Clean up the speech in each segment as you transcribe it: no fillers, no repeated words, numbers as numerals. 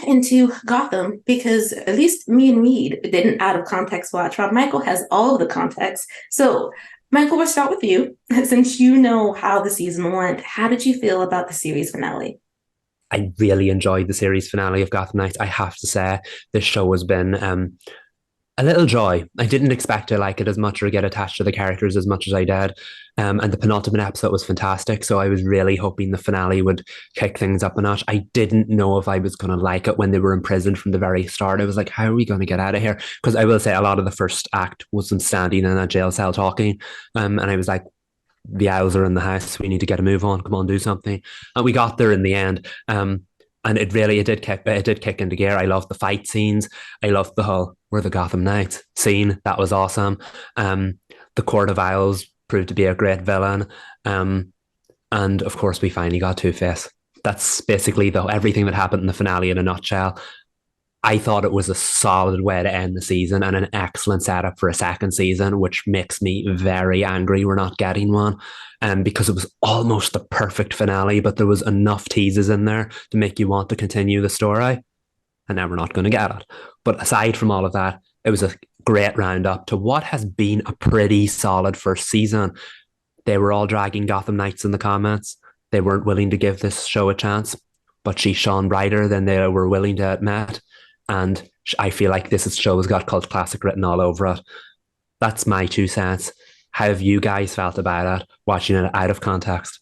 into Gotham because at least me and Reed didn't out of context watch. Rob Michael has all of the context. So, Michael, we'll start with you. Since you know how the season went, how did you feel about the series finale? I really enjoyed the series finale of Gotham Knights. I have to say, this show has been a little joy. I didn't expect to like it as much or get attached to the characters as much as I did. And the penultimate episode was fantastic. So I was really hoping the finale would kick things up a notch. I didn't know if I was going to like it when they were imprisoned from the very start. I was like, how are we going to get out of here? Because I will say a lot of the first act was them standing in a jail cell talking. And I was like, the owls are in the house. We need to get a move on. Come on, do something. And we got there in the end. And it did kick into gear. I loved the fight scenes. I loved the whole "we're the Gotham Knights" scene. That was awesome. The Court of Owls proved to be a great villain. And of course, we finally got Two Face. That's basically everything that happened in the finale in a nutshell. I thought it was a solid way to end the season and an excellent setup for a second season, which makes me very angry we're not getting one. Because it was almost the perfect finale, but there was enough teases in there to make you want to continue the story. And now we're not going to get it. But aside from all of that, it was a great roundup to what has been a pretty solid first season. They were all dragging Gotham Knights in the comments. They weren't willing to give this show a chance, but she shone brighter than they were willing to admit. And I feel like this show has got cult classic written all over it. That's my 2 cents. How have you guys felt about it, watching it out of context?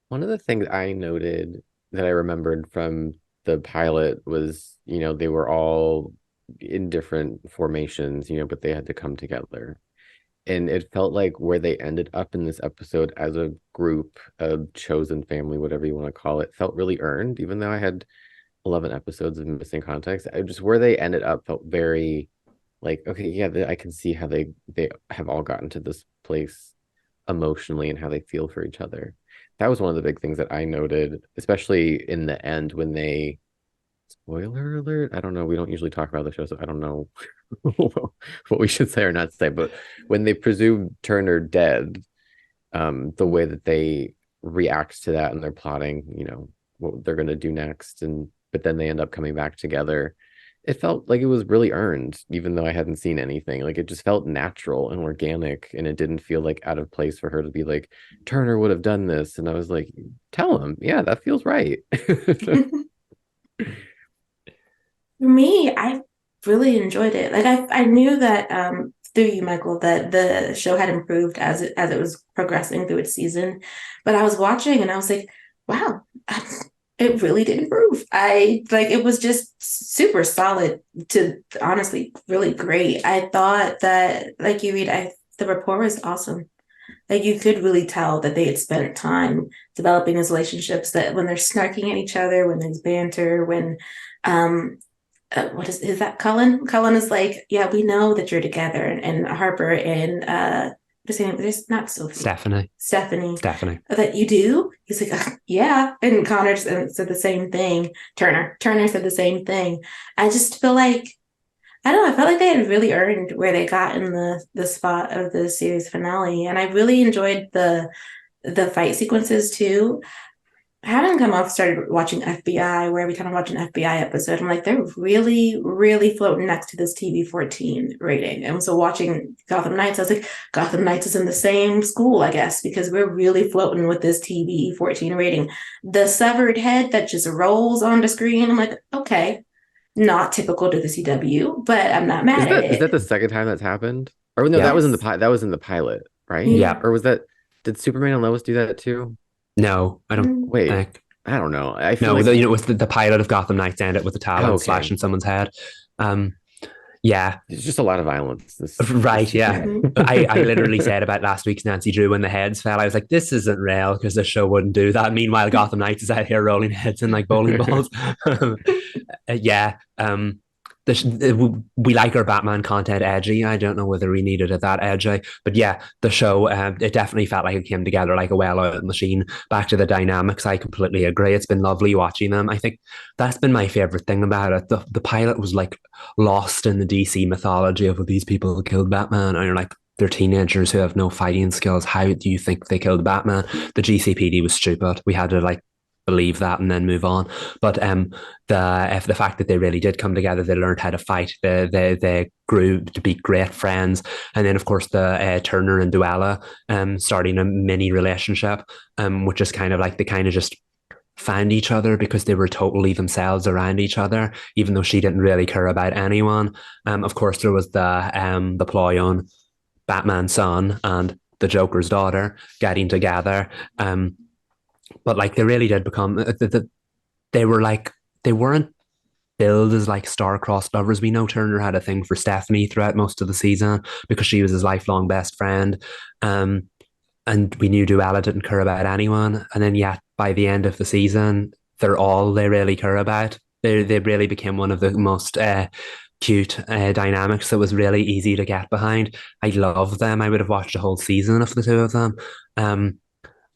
One of the things I noted that I remembered from the pilot was, they were all in different formations, but they had to come together. And it felt like where they ended up in this episode as a group, a chosen family, whatever you want to call it, felt really earned, even though I had 11 episodes of missing context. I just where they ended up felt very like, okay, yeah, I can see how they have all gotten to this place emotionally and how they feel for each other. That was one of the big things that I noted, especially in the end when they, spoiler alert, I don't know, we don't usually talk about the show, so I don't know what we should say or not say, but when they presume Turner dead, the way that they react to that and they're plotting, what they're going to do next, but then they end up coming back together. It felt like it was really earned, even though I hadn't seen anything. Like, it just felt natural and organic, and it didn't feel like out of place for her to be like, Turner would have done this. And I was like, tell him, yeah, that feels right. For me, I really enjoyed it. Like I knew that through you, Michael, that the show had improved as it was progressing through its season. But I was watching and I was like, wow, it really did improve. I like it was just super solid to honestly really great. I thought that like you read, the rapport was awesome. Like you could really tell that they had spent time developing these relationships that when they're snarking at each other, when there's banter, when um what is that Cullen? Cullen is like, yeah, we know that you're together, and Harper and what's her name? There's not Sophie. Stephanie. Stephanie. Stephanie. That you do? He's like, yeah. And Connor said the same thing. Turner said the same thing. I just feel like I don't know. I felt like they had really earned where they got in the spot of the series finale, and I really enjoyed the fight sequences too. Having come off started watching FBI, where every time I watch an FBI episode, I'm like, they're really, really floating next to this TV-14 rating. And so watching Gotham Knights, I was like, Gotham Knights is in the same school, I guess, because we're really floating with this TV-14 rating. The severed head that just rolls onto screen, I'm like, okay, not typical to the CW, but I'm not Is mad at that is it. that the second time that's happened? Or no, that was in the Yes. that was in the pilot, right? Yeah. Yeah. Or was that did Superman and Lois do that too? No, I don't Mm. Wait, think. I don't know. I feel No, like it was the pilot of Gotham Knights ended with the oh, talon okay. slashing someone's head. Um, yeah, It's just a lot of violence. right. Yeah. Mhm. I literally said about last week's Nancy Drew when the heads fell. I was like, this isn't real because the show wouldn't do that. Meanwhile, Gotham Knights is out here rolling heads in like bowling balls. Yeah. We like our Batman content edgy. I don't know whether we needed it that edgy, but yeah, the show it definitely felt like it came together like a well-oiled machine. Back to the dynamics, I completely agree. It's been lovely watching them. I think that's been my favorite thing about it. The pilot was like lost in the DC mythology of these people who killed Batman, and you're like, they're teenagers who have no fighting skills. How do you think they killed Batman? The GCPD was stupid. We had to like believe that and then move on. But the fact that they really did come together, they learned how to fight, they grew to be great friends, and then of course the Turner and Duella starting a mini relationship, which is kind of like they kind of just found each other because they were totally themselves around each other, even though she didn't really care about anyone. Of course, there was the ploy on Batman's son and the Joker's daughter getting together. But like they really did become they were like they weren't billed as like star-crossed lovers. We know Turner had a thing for Stephanie throughout most of the season because she was his lifelong best friend. And we knew Duella didn't care about anyone. And then yet by the end of the season, they're all they really care about. They really became one of the most cute dynamics that was really easy to get behind. I love them. I would have watched a whole season of the two of them.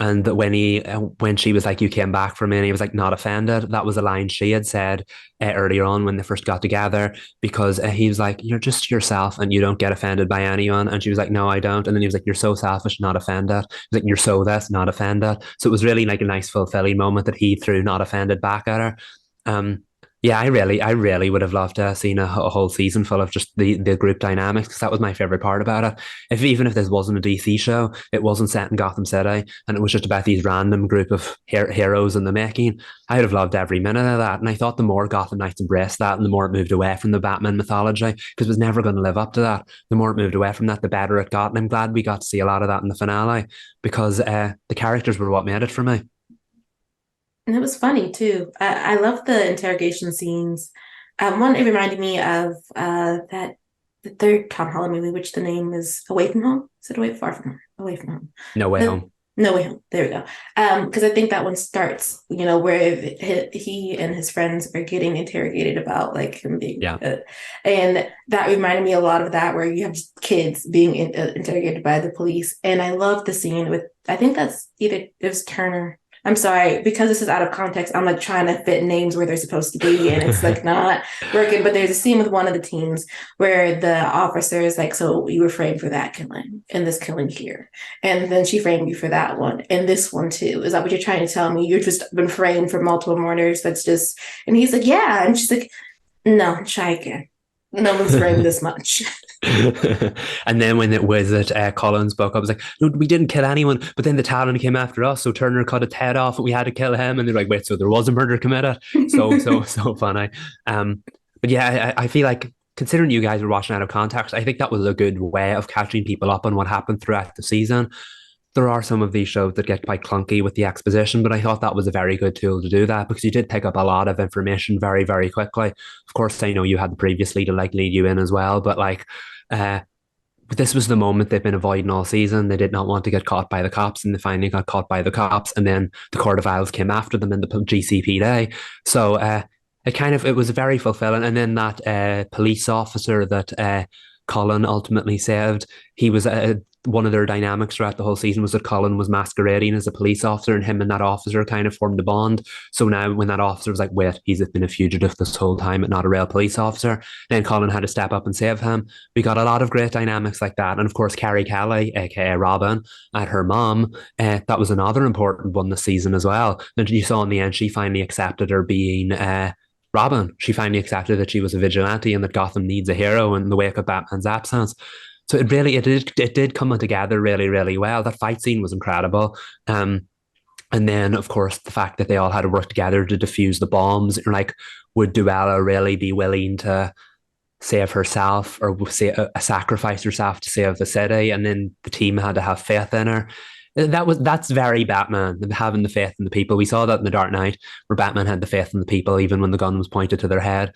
And when she was like, "You came back for me," and he was like, "Not offended." That was a line she had said earlier on when they first got together, because he was like, "You're just yourself and you don't get offended by anyone." And she was like, "No, I don't." And then he was like, "You're so selfish, not offended." He's like, "You're so this, not offended." So it was really like a nice fulfilling moment that he threw not offended back at her. Um, yeah, I really would have loved to have seen a whole season full of just the group dynamics, because that was my favorite part about it. Even if this wasn't a DC show, it wasn't set in Gotham City, and it was just about these random group of heroes in the making. I'd have loved every minute of that, and I thought the more Gotham Knights embraced that, and the more it moved away from the Batman mythology, because it was never going to live up to that. The more it moved away from that, the better it got, and I'm glad we got to see a lot of that in the finale, because the characters were what made it for me. And it was funny too. I love the interrogation scenes. One, it reminded me of that the third Tom Holland movie, which the name is Away from Home. Is it Away Far from Home? Away from Home. No Way Home. No Way Home. There we go. Because I think that one starts, where he and his friends are getting interrogated about like him being, Yeah. and that reminded me a lot of that, where you have just kids being interrogated by the police. And I love the scene with, I think that's it was Turner. I'm sorry, because this is out of context, I'm like trying to fit names where they're supposed to be, and it's like not working. But there's a scene with one of the teams where the officer is like, "So you were framed for that killing and this killing here. And then she framed you for that one and this one too. Is that what you're trying to tell me? You've just been framed for multiple murders. That's just," and he's like, "Yeah." And she's like, "No, try again. No one's framed this much." And then when it was at Colin's book, I was like, "No, we didn't kill anyone." But then the Talon came after us, so Turner cut its head off, and we had to kill him. And they're like, "Wait, so there was a murder committed?" So funny. But yeah, I feel like, considering you guys were watching out of context, I think that was a good way of catching people up on what happened throughout the season. There are some of these shows that get quite clunky with the exposition, but I thought that was a very good tool to do that, because you did pick up a lot of information very, very quickly. Of course, I know you had previously to like lead you in as well, but like, uh, this was the moment they've been avoiding all season. They did not want to get caught by the cops, and they finally got caught by the cops. And then the Court of Owls came after them in the GCPD. So it was very fulfilling. And then that police officer that Colin ultimately saved, he was one of their dynamics throughout the whole season was that Colin was masquerading as a police officer, and him and that officer kind of formed a bond. So now when that officer was like, "Wait, he's been a fugitive this whole time and not a real police officer," then Colin had to step up and save him. We got a lot of great dynamics like that. And of course, Carrie Kelly, aka Robin, and her mom, that was another important one this season as well. And you saw in the end, she finally accepted her being Robin. She finally accepted that she was a vigilante and that Gotham needs a hero in the wake of Batman's absence. So it did come together really, really well. That fight scene was incredible. And then, of course, the fact that they all had to work together to defuse the bombs. Like, would Duella really be willing to save herself, or sacrifice herself to save the city? And then the team had to have faith in her. That's very Batman, having the faith in the people. We saw that in the Dark Knight, where Batman had the faith in the people even when the gun was pointed to their head.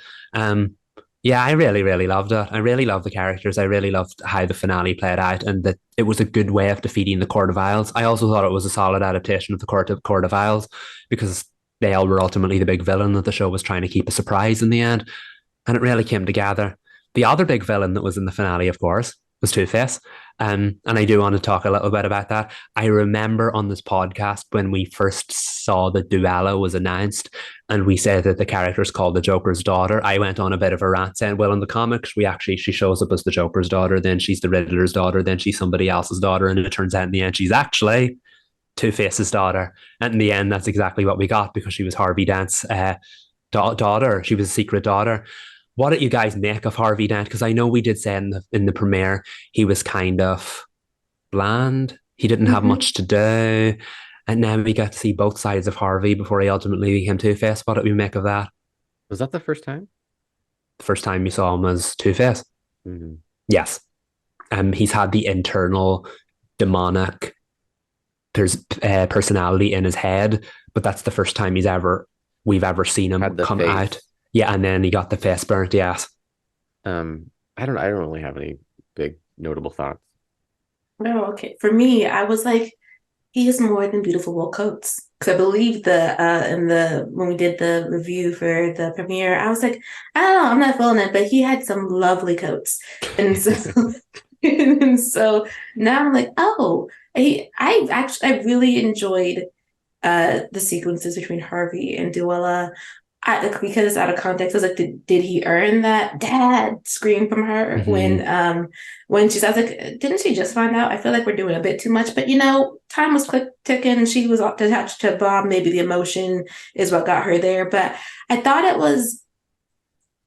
Yeah, I really, really loved it. I really loved the characters. I really loved how the finale played out, and that it was a good way of defeating the Court of Owls. I also thought it was a solid adaptation of the Court of Owls, because they all were ultimately the big villain that the show was trying to keep a surprise in the end, and it really came together. The other big villain that was in the finale, of course, was Two-Face. And I do want to talk a little bit about that. I remember on this podcast when we first saw that Duella was announced, and we said that the character is called the Joker's daughter. I went on a bit of a rant saying, well, in the comics, she shows up as the Joker's daughter, then she's the Riddler's daughter, then she's somebody else's daughter, and it turns out in the end she's actually Two-Face's daughter. And in the end, that's exactly what we got because she was Harvey Dent's daughter. She was a secret daughter. What did you guys make of Harvey Dent? Because I know we did say in the premiere he was kind of bland. He didn't have Mm-hmm. much to do. And now we get to see both sides of Harvey before he ultimately became Two-Face. What did we make of that? Was that the first time? The first time you saw him as Two-Face? Mm-hmm. Yes. He's had the internal demonic personality in his head, but that's the first time we've ever seen him Had the come face. out. Yeah, and then he got the face burnt. Yes. I don't really have any big notable thoughts. Oh, okay. For me, I was like, he is more than beautiful wool coats. Because I believe when we did the review for the premiere, I was like, I don't know, I'm not feeling it, but he had some lovely coats. And so and so now I'm like, oh, I really enjoyed the sequences between Harvey and Duella. Because it's out of context, I was like, did he earn that dad scream from her when she's? I was like, didn't she just find out? I feel like we're doing a bit too much, but time was ticking. She was attached to Bob. Maybe the emotion is what got her there, but I thought it was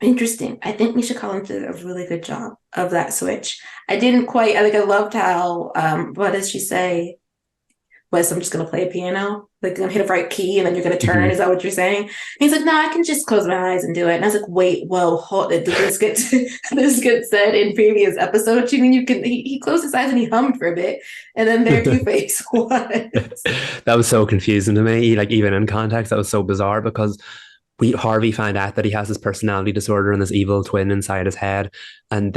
interesting. I think Misha Collins did a really good job of that switch. I didn't quite. I loved how. What does she say? Wes, I'm just gonna play a piano, like I'm gonna hit a right key and then you're gonna turn. Is that what you're saying? And he's like, no, I can just close my eyes and do it. And I was like, wait, whoa, hold it. Did this get this get said in previous episodes? You mean you can? He closed his eyes and he hummed for a bit, and then there Two-Face was. That was so confusing to me. Like even in context, that was so bizarre because Harvey found out that he has this personality disorder and this evil twin inside his head, and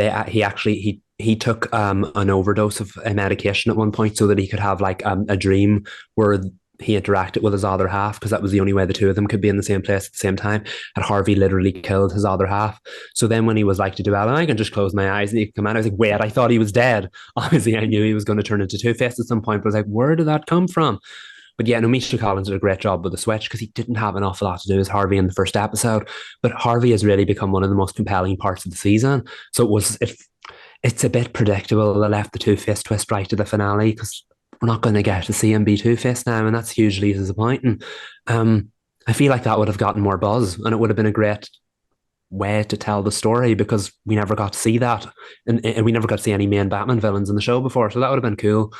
he took an overdose of a medication at one point so that he could have like a dream where he interacted with his other half, because that was the only way the two of them could be in the same place at the same time. And Harvey literally killed his other half. So then when he was like to do Alan, I can just close my eyes and he can come out, I was like, wait, I thought he was dead. Obviously I knew he was going to turn into Two-Face at some point, but I was like, where did that come from? But yeah, no, Misha Collins did a great job with the switch because he didn't have an awful lot to do as Harvey in the first episode. But Harvey has really become one of the most compelling parts of the season. So it's a bit predictable they left the Two-Face twist right to the finale because we're not going to get to see him be Two-Face now, and that's hugely disappointing. I feel like that would have gotten more buzz, and it would have been a great way to tell the story because we never got to see that, and we never got to see any main Batman villains in the show before, so that would have been cool.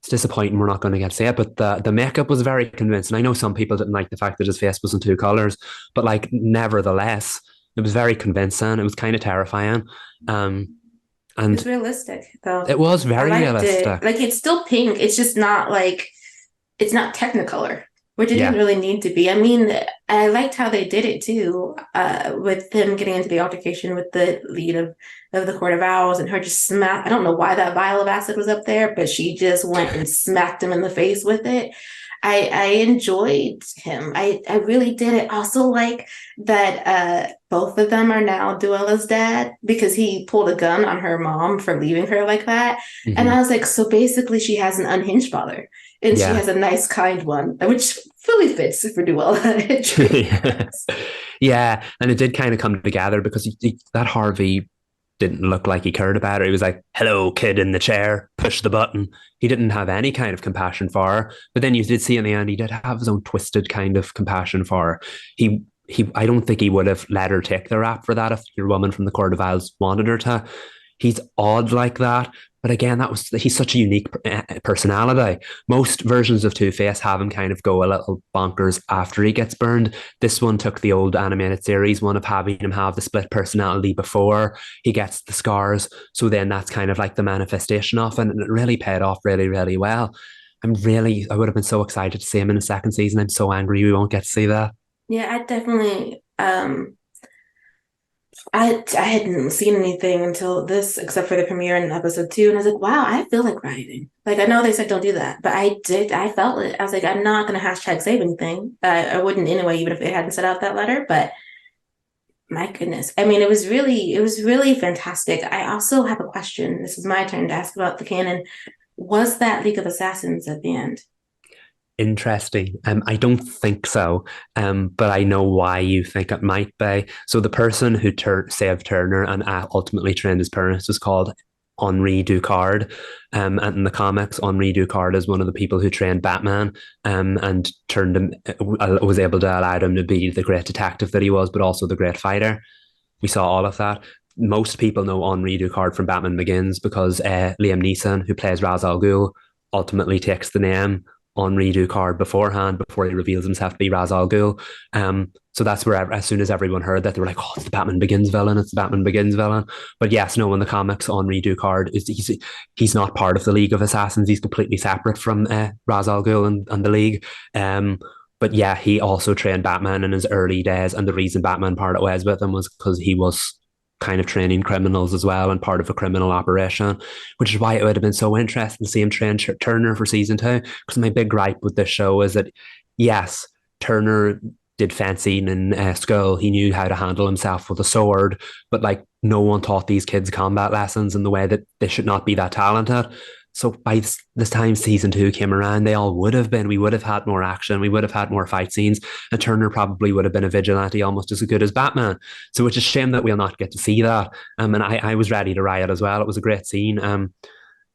It's disappointing we're not going to get to see it, but the makeup was very convincing. I know some people didn't like the fact that his face was in two colors, but like nevertheless, it was very convincing. It was kind of terrifying. And it's realistic though. It was very realistic. Like it's still pink. It's just not like it's not Technicolor, which it didn't really need to be. I mean, I liked how they did it too, with him getting into the altercation with the lead of the Court of Owls and her just smack. I don't know why that vial of acid was up there, but she just went and smacked him in the face with it. I enjoyed him. I really did. I also like that both of them are now Duella's dad because he pulled a gun on her mom for leaving her like that. Mm-hmm. And I was like, so basically she has an unhinged father and she has a nice, kind one, which fully fits for Duella. Yeah, and it did kind of come together because that Harvey didn't look like he cared about her. He was like, hello, kid in the chair, push the button. He didn't have any kind of compassion for her. But then you did see in the end, he did have his own twisted kind of compassion for her. I don't think he would have let her take the rap for that if your woman from the Court of Owls wanted her to. He's odd like that. But again, he's such a unique personality. Most versions of Two-Face have him kind of go a little bonkers after he gets burned. This one took the old animated series one of having him have the split personality before he gets the scars. So then that's kind of like the manifestation of it. And it really paid off really, really well. I would have been so excited to see him in the second season. I'm so angry we won't get to see that. Yeah, I definitely... I hadn't seen anything until this, except for the premiere in episode 2, and I was like, wow, I feel like writing. Like, I know they said don't do that, but I felt it. I was like, I'm not going to hashtag save anything. I wouldn't anyway, even if they hadn't set out that letter, but my goodness. I mean, it was really fantastic. I also have a question. This is my turn to ask about the canon. Was that League of Assassins at the end? Interesting. I don't think so, but I know why you think it might be. So the person who saved Turner and ultimately trained his parents was called Henri Ducard. And in the comics, Henri Ducard is one of the people who trained Batman, and turned him, was able to allow him to be the great detective that he was, but also the great fighter. We saw all of that. Most people know Henri Ducard from Batman Begins because Liam Neeson, who plays Ra's al Ghul, ultimately takes the name Henri Ducard beforehand, before he reveals himself to be Ra's al Ghul. So that's where, as soon as everyone heard that, they were like, "Oh, it's the Batman Begins villain! It's the Batman Begins villain!" But yes, no, in the comics, Henri Ducard he's not part of the League of Assassins. He's completely separate from Ra's al Ghul and the League. But yeah, he also trained Batman in his early days, and the reason Batman parted ways with him was because he was kind of training criminals as well, and part of a criminal operation, which is why it would have been so interesting to see him train Turner for season 2. Because my big gripe with this show is that, yes, Turner did fencing in school. He knew how to handle himself with a sword, but like, no one taught these kids combat lessons in the way that they should not be that talented. So by this time season 2 came around, they all would have been. We would have had more action. We would have had more fight scenes, and Turner probably would have been a vigilante almost as good as Batman. So it's a shame that we'll not get to see that. And I was ready to riot as well. It was a great scene.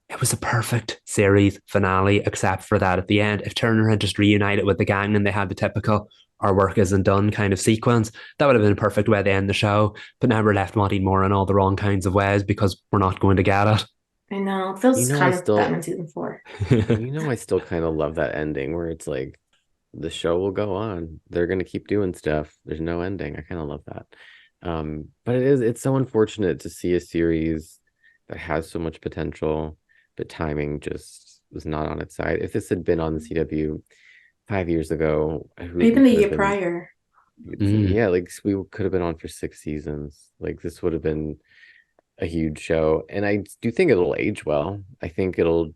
It was a perfect series finale, except for that at the end. If Turner had just reunited with the gang and they had the typical "our work isn't done" kind of sequence, that would have been a perfect way to end the show. But now we're left wanting more in all the wrong kinds of ways because we're not going to get it. I know. It feels I kind of still, Batman season 4. I still kind of love that ending where it's like the show will go on. They're gonna keep doing stuff. There's no ending. I kind of love that. But it's so unfortunate to see a series that has so much potential, but timing just was not on its side. If this had been on the CW 5 years ago, Even the year prior. Yeah, like we could have been on for 6 seasons. Like this would have been a huge show, and I do think it'll age well. I think it'll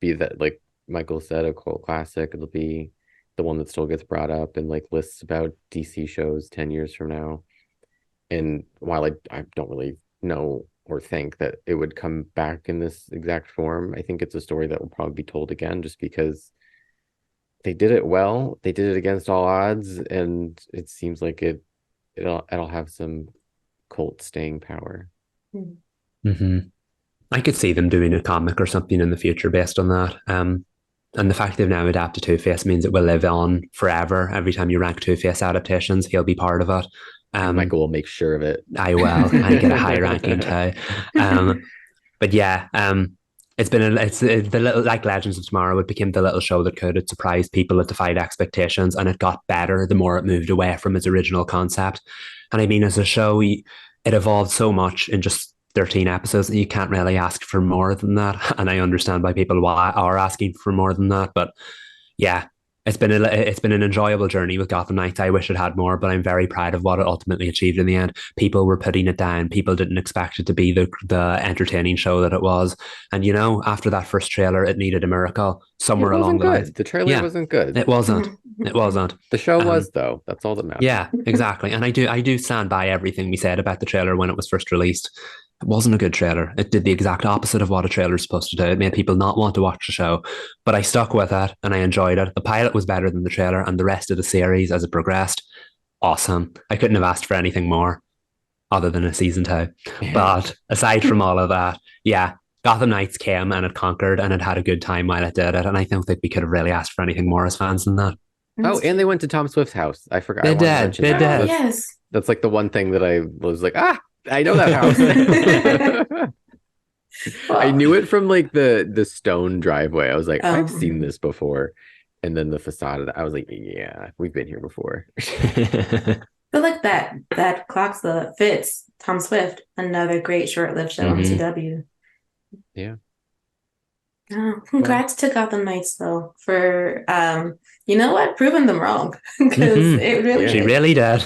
be that, like Michael said, a cult classic. It'll be the one that still gets brought up in like lists about DC shows 10 years from now. And while I don't really know or think that it would come back in this exact form, I think it's a story that will probably be told again, just because they did it well. They did it against all odds, and it seems like it'll have some cult staying power. Mm-hmm. I could see them doing a comic or something in the future based on that. And the fact they've now adapted Two-Face means it will live on forever. Every time you rank Two-Face adaptations, he'll be part of it. Michael will make sure of it. I will. I get a high ranking too. But yeah, it's the little, like Legends of Tomorrow, it became the little show that could. It surprised people, it defied expectations, and it got better the more it moved away from its original concept. And I mean, as a show, it evolved so much in just 13 episodes that you can't really ask for more than that. And I understand why people are asking for more than that. But yeah, it's been an enjoyable journey with Gotham Knights. I wish it had more, but I'm very proud of what it ultimately achieved in the end. People were putting it down. People didn't expect it to be the entertaining show that it was. And after that first trailer, it needed a miracle somewhere along the line. The trailer wasn't good. It wasn't. It wasn't. The show was, though. That's all that matters. Yeah, exactly. And I do stand by everything we said about the trailer when it was first released. It wasn't a good trailer. It did the exact opposite of what a trailer is supposed to do. It made people not want to watch the show. But I stuck with it and I enjoyed it. The pilot was better than the trailer, and the rest of the series as it progressed, awesome. I couldn't have asked for anything more other than a season 2. But aside from all of that, yeah, Gotham Knights came and it conquered, and it had a good time while it did it. And I don't think we could have really asked for anything more as fans than that. Oh, and they went to Tom Swift's house. I forgot. They did. Yes. That's like the one thing that I was like, I know that house. I knew it from like the stone driveway. I was like, I've seen this before. And then the facade, I was like, yeah, we've been here before. I feel like that clocks the fits Tom Swift, another great short-lived show on CW. Yeah. Congrats to Gotham Knights though for proving them wrong, because it really she really did.